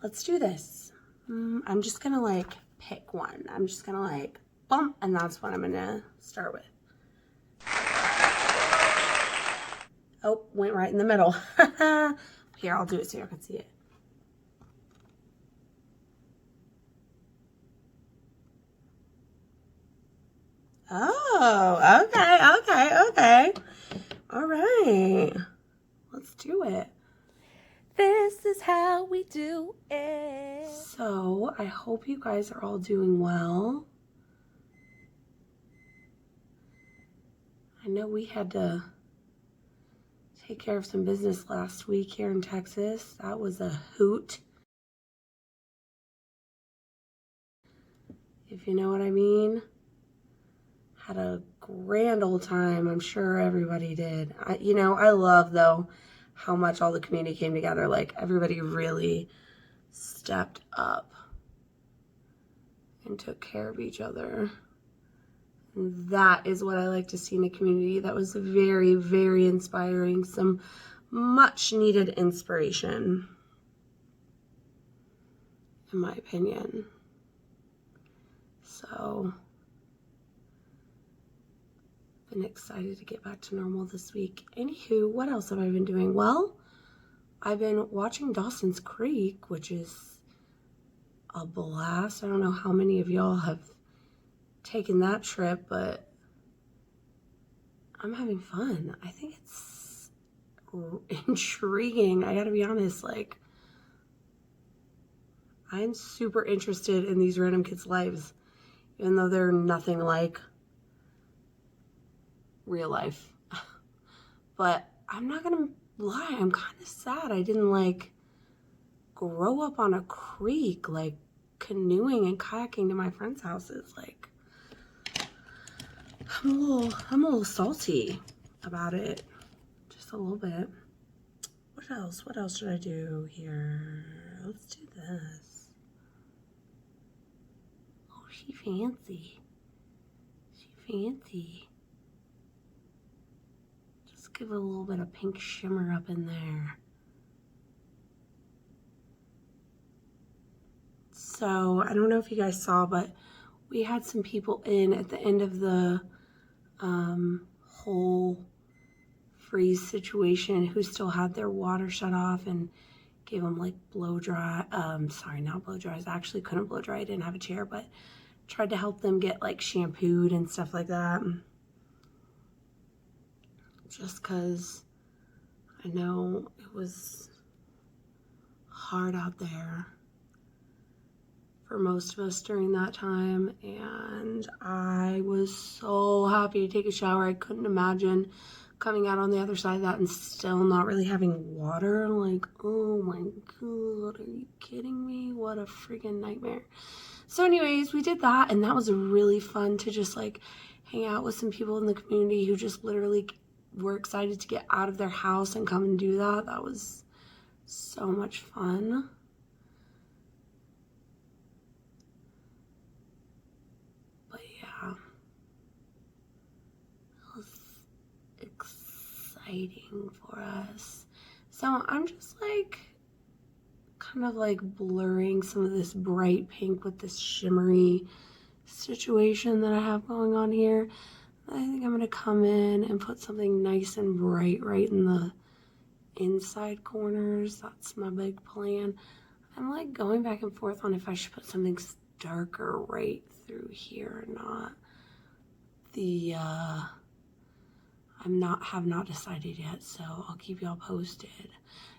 let's do this. I'm just gonna like pick one. I'm just gonna like bump, and that's what I'm gonna start with. Oh, went right in the middle. Here, I'll do it so you can see it. Oh, okay. All right, let's do it. This is how we do it. So, I hope you guys are all doing well. I know we had to take care of some business last week here in Texas. That was a hoot, if you know what I mean. Had a grand old time. I'm sure everybody did. I love, though, how much all the community came together. Like, everybody really stepped up and took care of each other. And that is what I like to see in a community. That was very, very inspiring. Some much needed inspiration, in my opinion. So, been excited to get back to normal this week. Anywho, what else have I been doing? Well, I've been watching Dawson's Creek, which is a blast. I don't know how many of y'all have taken that trip, but I'm having fun. I think it's intriguing. I gotta be honest, like, I'm super interested in these random kids' lives, even though they're nothing like real life. But I'm not gonna lie, I'm kind of sad I didn't like grow up on a creek, like canoeing and kayaking to my friends' houses. Like, I'm a little salty about it, just a little bit. What else should I do here? Let's do this. Oh, she fancy. Just give it a little bit of pink shimmer up in there. So, I don't know if you guys saw, but we had some people in at the end of the whole freeze situation who still had their water shut off, and gave them like blow dry. Sorry, not blow dries. I actually couldn't blow dry. I didn't have a chair, but tried to help them get like shampooed and stuff like that. Just because I know it was hard out there for most of us during that time, and I was so happy to take a shower. I couldn't imagine coming out on the other side of that and still not really having water. Like, oh my god, are you kidding me? What a freaking nightmare. So anyways, we did that, and that was really fun to just like hang out with some people in the community who just literally were excited to get out of their house and come and do that. That was so much fun. But yeah, it was exciting for us. So I'm just like kind of like blurring some of this bright pink with this shimmery situation that I have going on here. I think I'm gonna come in and put something nice and bright right in the inside corners. That's my big plan. I'm like going back and forth on if I should put something darker right through here or not. Have not decided yet, so I'll keep y'all posted.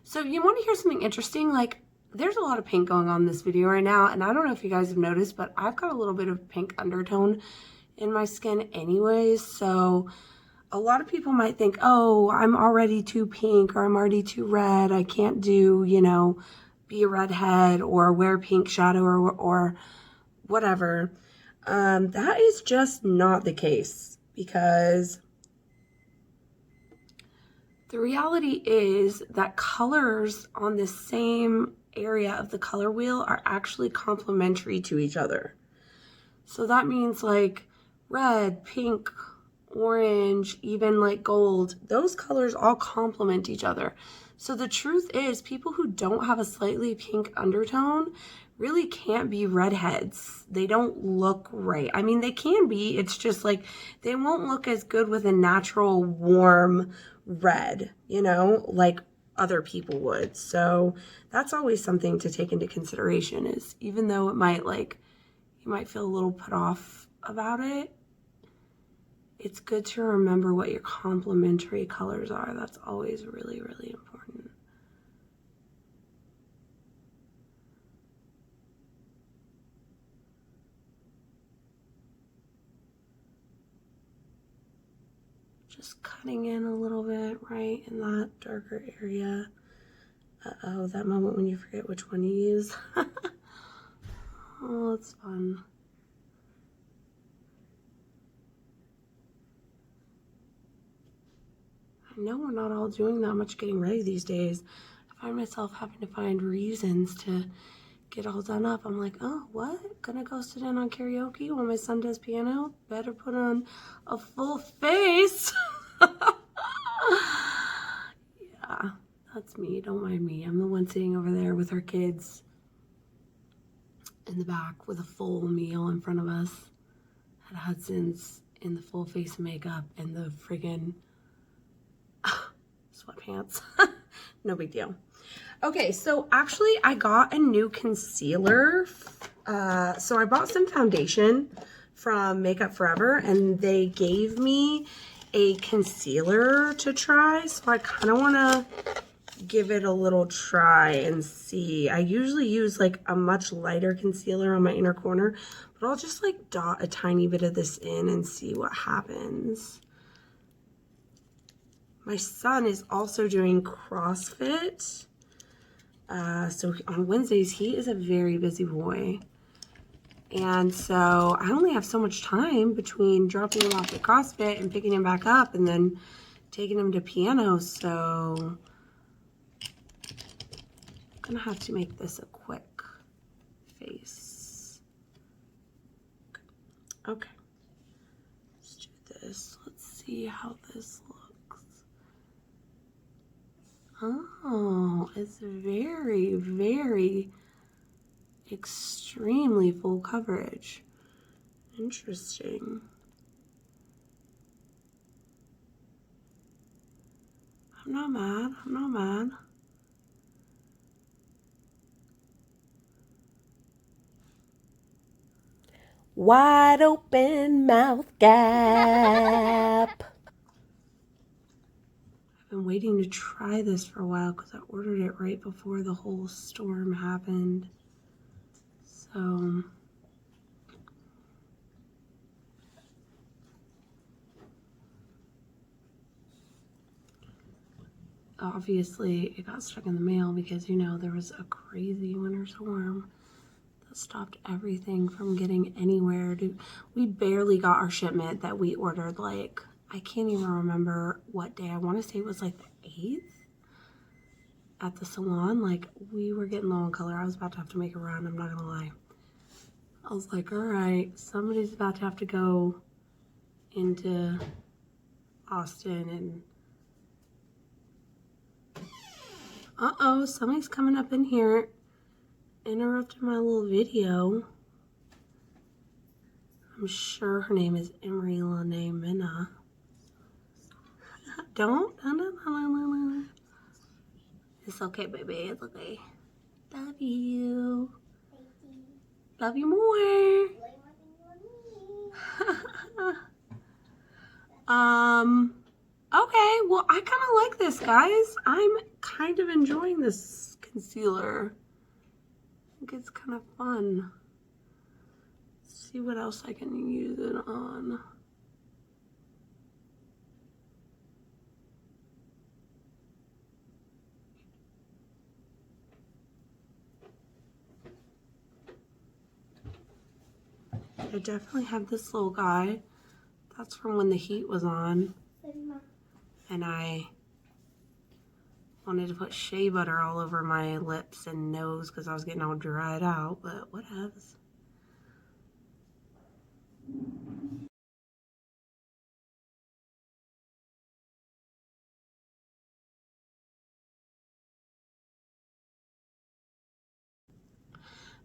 So if you want to hear something interesting, like there's a lot of pink going on in this video right now, and I don't know if you guys have noticed, but I've got a little bit of pink undertone in my skin anyways. So a lot of people might think, oh, I'm already too pink, or I'm already too red, I can't do, be a redhead or wear pink shadow or whatever. That is just not the case, because the reality is that colors on the same area of the color wheel are actually complementary to each other. So that means like red, pink, orange, even like gold, those colors all complement each other. So the truth is, people who don't have a slightly pink undertone really can't be redheads. They don't look right. I mean, they can be. It's just like they won't look as good with a natural warm red, you know, like other people would. So that's always something to take into consideration, is even though it might, like, you might feel a little put off about it, it's good to remember what your complementary colors are. That's always really, really important. Just cutting in a little bit right in that darker area. Uh-oh, that moment when you forget which one you use. Oh, it's fun. I know we're not all doing that much getting ready these days. I find myself having to find reasons to get all done up. I'm like, oh, what? Gonna go sit in on karaoke while my son does piano? Better put on a full face. Yeah, that's me. Don't mind me. I'm the one sitting over there with our kids in the back with a full meal in front of us at Hudson's in the full face makeup and the friggin' sweatpants. No big deal. Okay, so actually I got a new concealer. So I bought some foundation from Makeup Forever and they gave me a concealer to try. So I kind of want to give it a little try and see. I usually use like a much lighter concealer on my inner corner, but I'll just like dot a tiny bit of this in and see what happens. My son is also doing CrossFit. So on Wednesdays, he is a very busy boy. And so I only have so much time between dropping him off at CrossFit and picking him back up and then taking him to piano. So I'm gonna have to make this a quick face. Okay, let's do this. Let's see how this looks. Oh, it's very, very extremely full coverage. Interesting. I'm not mad. I'm not mad. Wide open mouth gap. I've been waiting to try this for a while because I ordered it right before the whole storm happened. So obviously it got stuck in the mail because, you know, there was a crazy winter storm that stopped everything from getting anywhere. We barely got our shipment that we ordered, like, I can't even remember what day. I want to say it was like the 8th at the salon. Like, we were getting low on color. I was about to have to make a run, I'm not gonna lie. I was like, all right, somebody's about to have to go into Austin and uh-oh, somebody's coming up in here interrupting my little video. I'm sure her name is Emery Lene Minna. Don't. It's okay, baby. It's okay. Love you. Love you more. Okay. Well, I kind of like this, guys. I'm kind of enjoying this concealer. I think it's kind of fun. Let's see what else I can use it on. I definitely have this little guy. That's from when the heat was on. And I wanted to put shea butter all over my lips and nose because I was getting all dried out, but whatevs.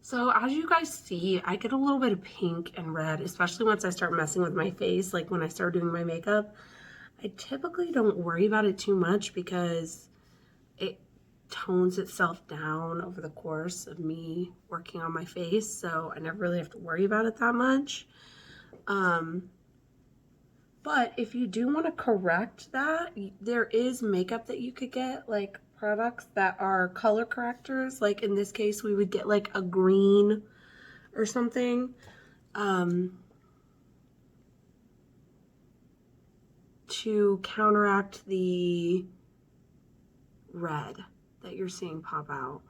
So as you guys see, I get a little bit of pink and red, especially once I start messing with my face, like when I start doing my makeup. I typically don't worry about it too much because it tones itself down over the course of me working on my face, so I never really have to worry about it that much. But if you do want to correct that, there is makeup that you could get, like products that are color correctors. Like in this case, we would get like a green or something. To counteract the red that you're seeing pop out.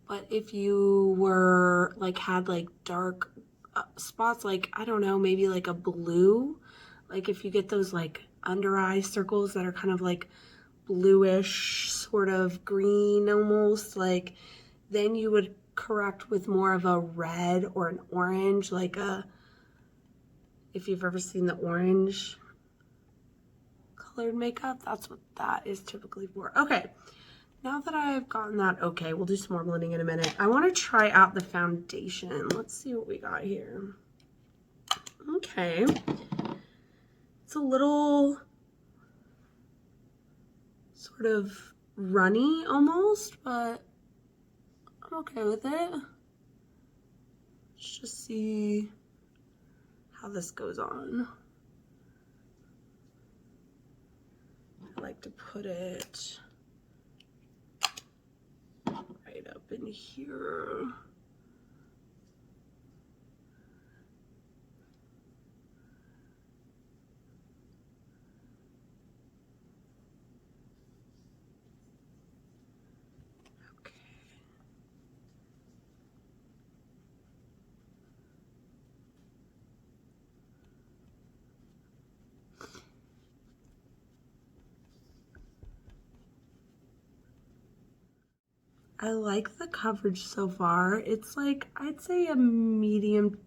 But if you were like had like dark spots, like I don't know, maybe like a blue, like if you get those like under eye circles that are kind of like bluish, sort of green almost, like then you would correct with more of a red or an orange, like a, if you've ever seen the orange colored makeup, that's what that is typically for. Okay, now that I've gotten that okay, we'll do some more blending in a minute. I want to try out the foundation. Let's see what we got here. Okay, it's a little sort of runny almost, but I'm okay with it. Let's just see how this goes on. I like to put it right up in here. I like the coverage so far. It's like, I'd say a medium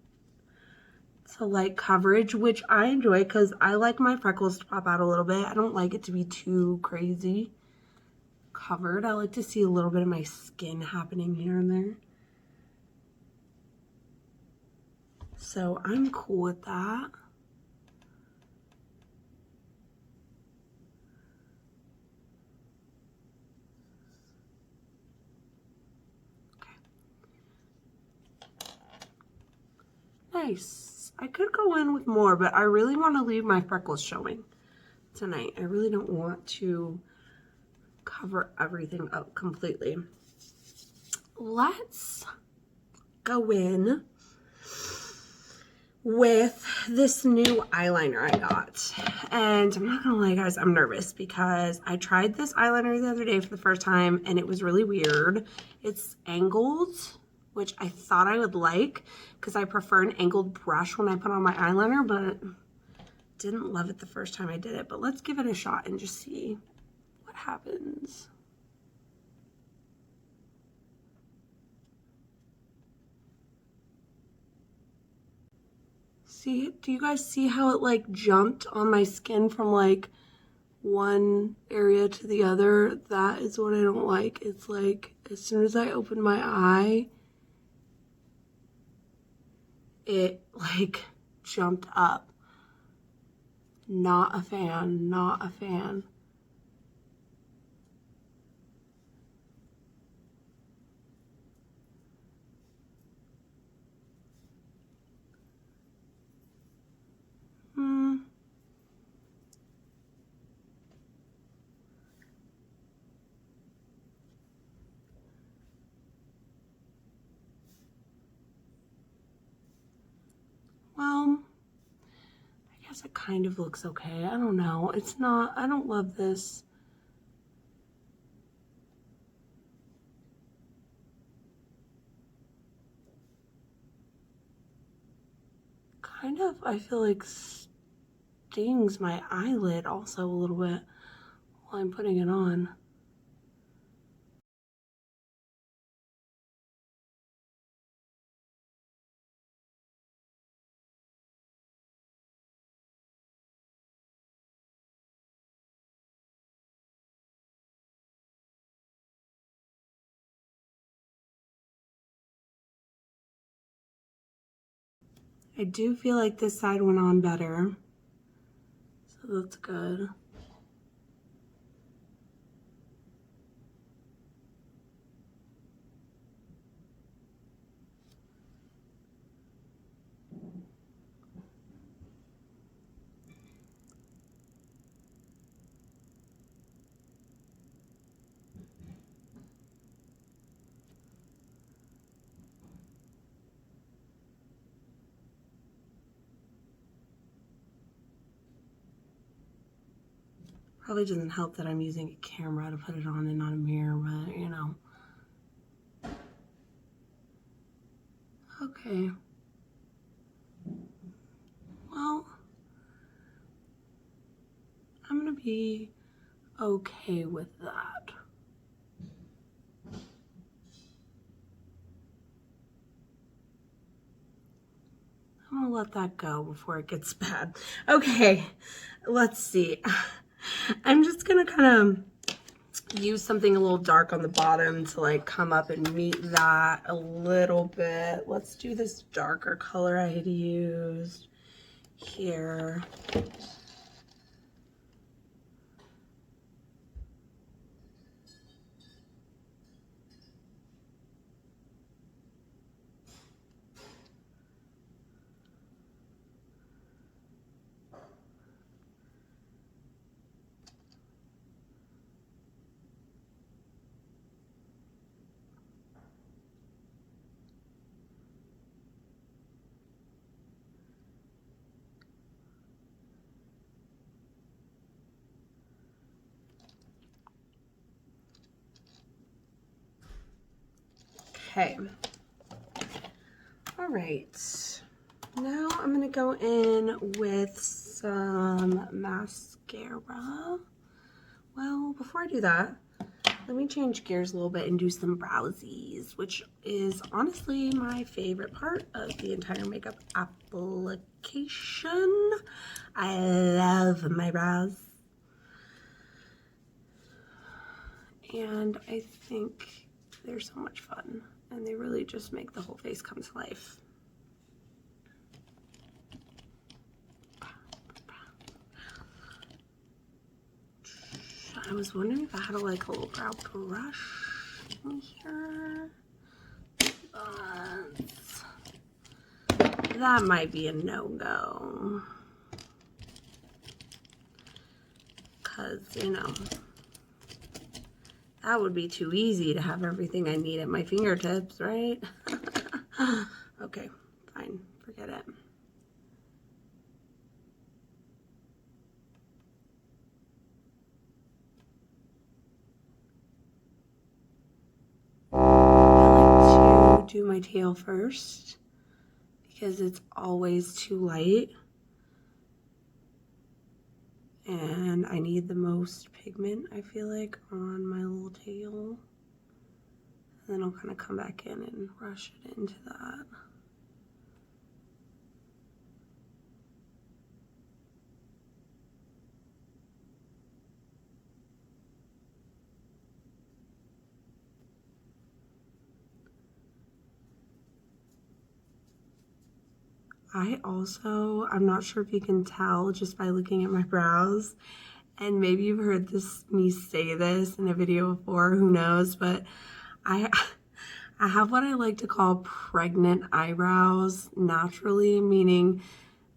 to light coverage, which I enjoy because I like my freckles to pop out a little bit. I don't like it to be too crazy covered. I like to see a little bit of my skin happening here and there. So I'm cool with that. Nice. I could go in with more, but I really want to leave my freckles showing tonight. I really don't want to cover everything up completely. Let's go in with this new eyeliner I got. And I'm not gonna lie, guys, I'm nervous because I tried this eyeliner the other day for the first time and it was really weird. It's angled, which I thought I would like because I prefer an angled brush when I put on my eyeliner, but didn't love it the first time I did it. But let's give it a shot and just see what happens. See, do you guys see how it like jumped on my skin from like one area to the other? That is what I don't like. It's like as soon as I open my eye, it like jumped up. Not a fan, not a fan. Well, I guess it kind of looks okay. I don't know. It's not, I don't love this. Kind of, I feel like stings my eyelid also a little bit while I'm putting it on. I do feel like this side went on better, so that's good. Probably doesn't help that I'm using a camera to put it on and not a mirror, but you know. Okay. Well, I'm gonna be okay with that. I'm gonna let that go before it gets bad. Okay, let's see. I'm just gonna kind of use something a little dark on the bottom to like come up and meet that a little bit. Let's do this darker color I had used here. Okay. All right. Now I'm gonna go in with some mascara. Well, before I do that, let me change gears a little bit and do some browsies, which is honestly my favorite part of the entire makeup application. I love my brows. And I think they're so much fun, and they really just make the whole face come to life. I was wondering if I had like a little brow brush in here, but that might be a no-go. Because, you know, that would be too easy to have everything I need at my fingertips, right? Okay, fine, forget it. I like to do my tail first because it's always too light. And I need the most pigment, I feel like, on my little tail. And then I'll kind of come back in and rush it into that. I'm not sure if you can tell just by looking at my brows, and maybe you've heard me say this in a video before, who knows, but I have what I like to call pregnant eyebrows naturally, meaning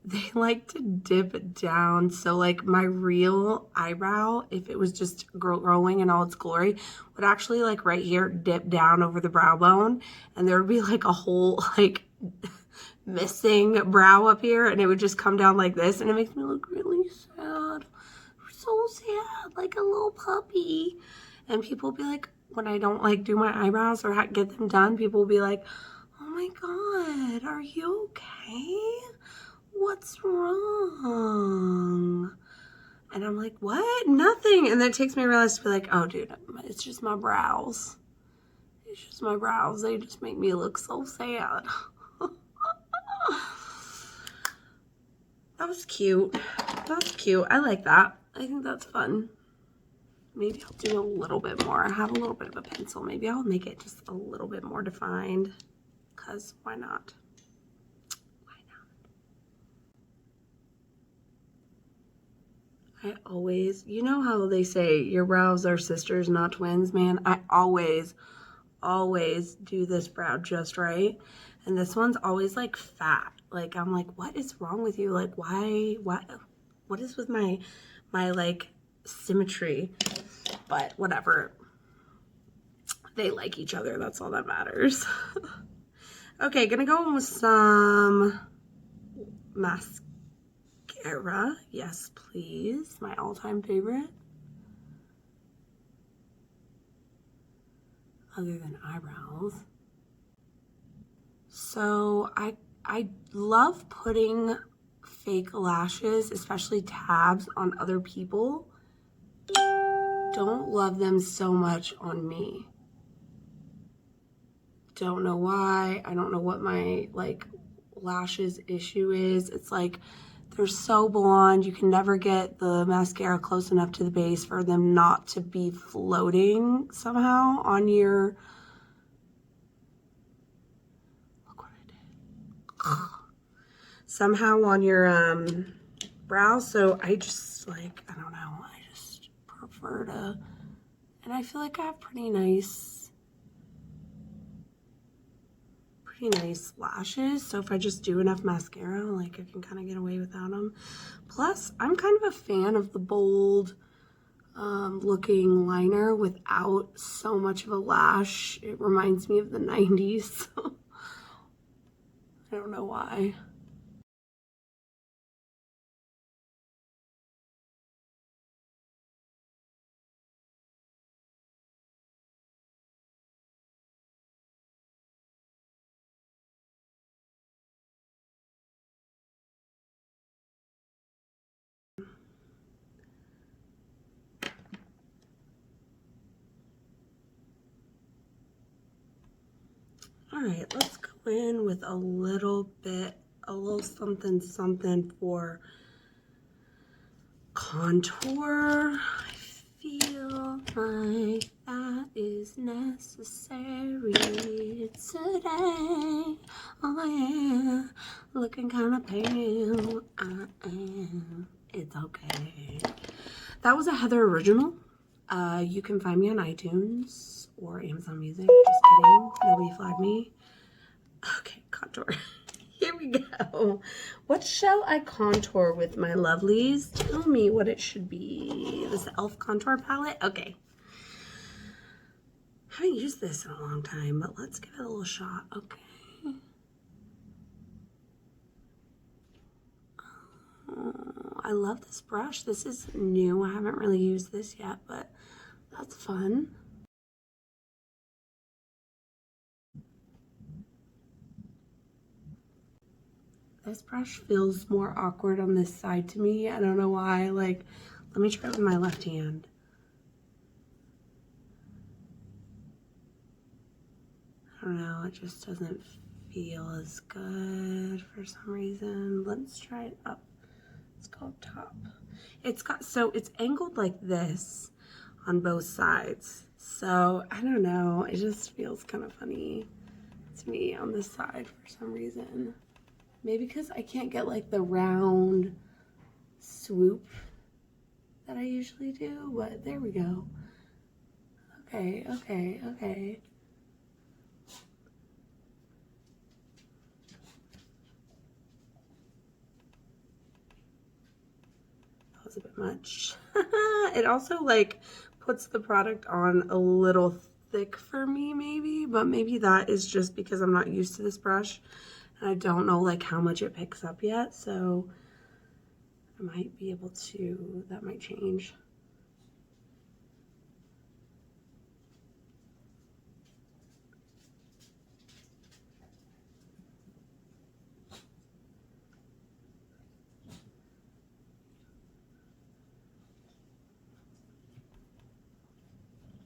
they like to dip down. So like my real eyebrow, if it was just growing in all its glory, would actually like right here dip down over the brow bone, and there would be like a whole like missing brow up here, and it would just come down like this, and it makes me look really sad. So sad, like a little puppy. And people be like, when I don't like do my eyebrows or get them done, people will be like, oh my god, are you okay? What's wrong? And I'm like, what? Nothing. And then it takes me a realize to be like, oh dude, it's just my brows. It's just my brows. They just make me look so sad. That was cute. That's cute. I like that. I think that's fun. Maybe I'll do a little bit more. I have a little bit of a pencil. Maybe I'll make it just a little bit more defined. Because why not? Why not? I always, you know how they say your brows are sisters, not twins, man? I always do this brow just right. And this one's always like fat. Like, I'm like, what is wrong with you? Like, what is with my like symmetry? But whatever. They like each other. That's all that matters. Okay, gonna go in with some mascara. Yes, please. My all-time favorite. Other than eyebrows. So I love putting fake lashes, especially tabs, on other people. Don't love them so much on me. Don't know why. I don't know what my like lashes issue is. It's like they're so blonde. You can never get the mascara close enough to the base for them not to be floating somehow on your, look what I did. Somehow on your brows. So I just like, I don't know. I just prefer to, and I feel like I have pretty nice lashes, so if I just do enough mascara, like I can kind of get away without them. Plus, I'm kind of a fan of the bold looking liner without so much of a lash. It reminds me of the 90s, so I don't know why. All right, let's go in with a little something something for contour. I feel like that is necessary today. Oh yeah, looking kind of pale. I am. It's okay. That was a Heather original. You can find me on iTunes or Amazon Music. Just kidding. Nobody flagged me. Okay, contour. Here we go. What shall I contour with, my lovelies? Tell me what it should be. This e.l.f. contour palette? Okay. I haven't used this in a long time, but let's give it a little shot. Okay. Oh, I love this brush. This is new. I haven't really used this yet, but that's fun. This brush feels more awkward on this side to me. I don't know why. Like, let me try it with my left hand. I don't know, it just doesn't feel as good for some reason. Let's try it up. Let's go up top. It's angled like this on both sides. So I don't know, it just feels kind of funny to me on this side for some reason. Maybe because I can't get like the round swoop that I usually do, but there we go. Okay. That was a bit much. It also like puts the product on a little thick for me maybe, but maybe that is just because I'm not used to this brush and I don't know like how much it picks up yet, so I might be able to, that might change.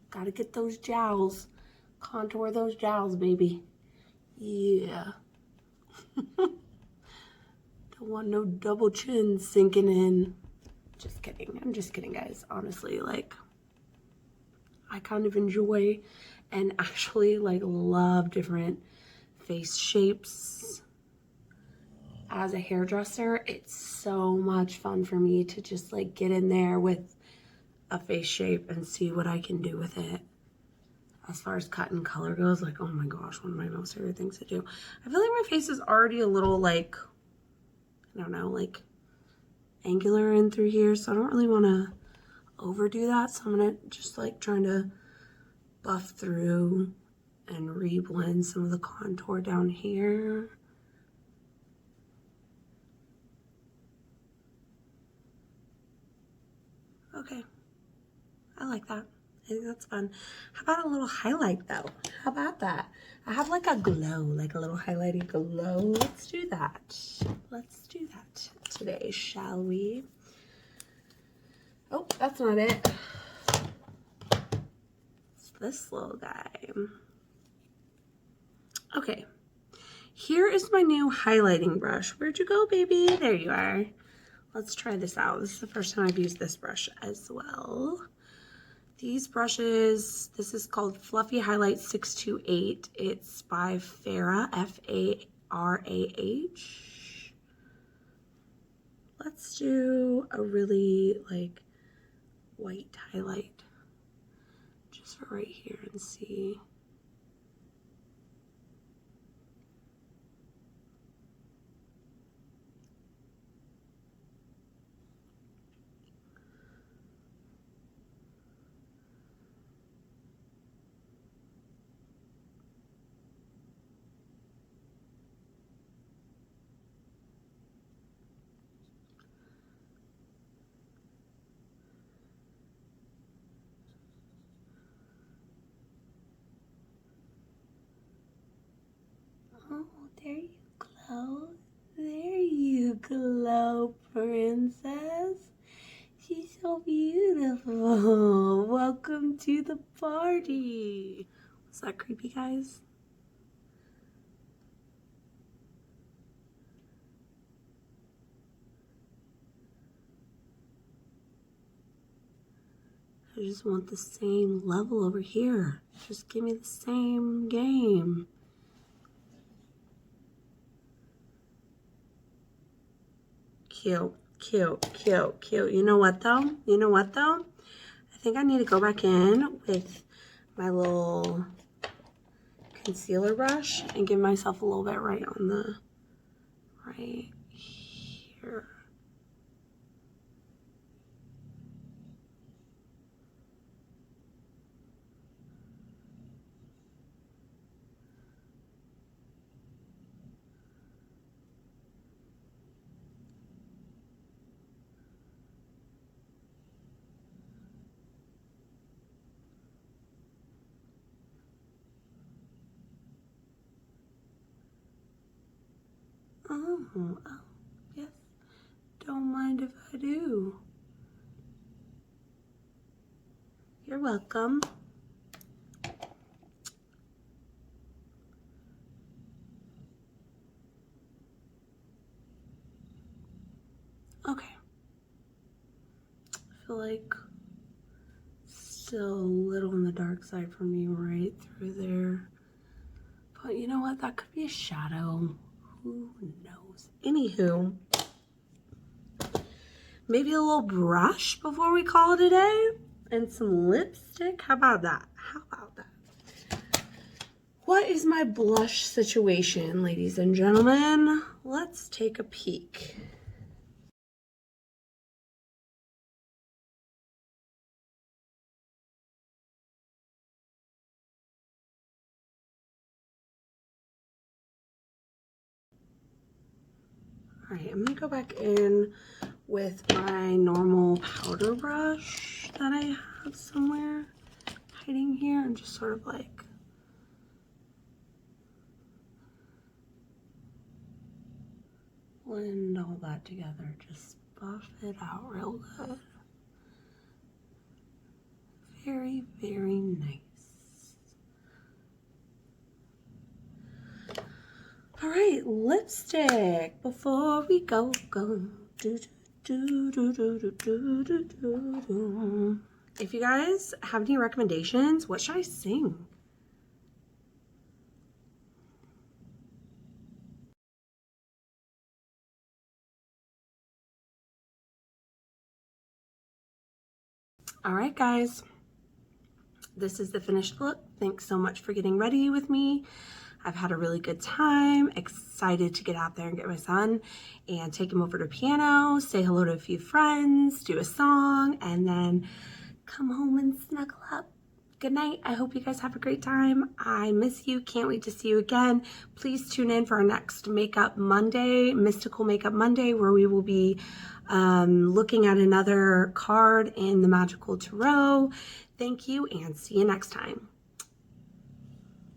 Gotta get those jowls. Contour those jowls, baby. Yeah. Don't want no double chin sinking in. Just kidding. I'm just kidding, guys. Honestly, like, I kind of enjoy and actually, like, love different face shapes. as a hairdresser, it's so much fun for me to just like get in there with a face shape and see what I can do with it. As far as cut and color goes, like, oh my gosh, one of my most favorite things to do. I feel like my face is already a little like, I don't know, like angular in through here, so I don't really want to overdo that. So I'm gonna just like trying to buff through and reblend some of the contour down here. Okay, I like that. I think that's fun. How about a little highlight though? How about that? I have like a glow, like a little highlighty glow. Let's do that. Let's do that today, shall we? Oh, that's not it. It's this little guy. Okay, here is my new highlighting brush. Where'd you go, baby? There you are. Let's try this out. This is the first time I've used this brush as well. These brushes, this is called Fluffy Highlight 628. It's by Farah, F-A-R-A-H. Let's do a really like white highlight just for right here and see. Oh, there you glow. There you glow, princess. She's so beautiful. Welcome to the party. Was that creepy, guys? I just want the same level over here. Just give me the same game. Cute, cute, cute, cute. You know what though? You know what though? I think I need to go back in with my little concealer brush and give myself a little bit right on the, right here. Oh, yes. Don't mind if I do. You're welcome. Okay. I feel like still a little on the dark side for me right through there. But you know what? That could be a shadow. Who knows? Anywho, maybe a little brush before we call it a day and some lipstick. How about that? How about that? What is my blush situation, ladies and gentlemen? Let's take a peek. All right, I'm gonna go back in with my normal powder brush that I have somewhere hiding here and just sort of like blend all that together. Just buff it out real good. Very, very nice. All right, lipstick before we go. If you guys have any recommendations, what should I sing? All right, guys. This is the finished look. Thanks so much for getting ready with me. I've had a really good time, excited to get out there and get my son and take him over to piano, say hello to a few friends, do a song, and then come home and snuggle up. Good night. I hope you guys have a great time. I miss you. Can't wait to see you again. Please tune in for our next Makeup Monday, Mystical Makeup Monday, where we will be looking at another card in the Magical Tarot. Thank you and see you next time.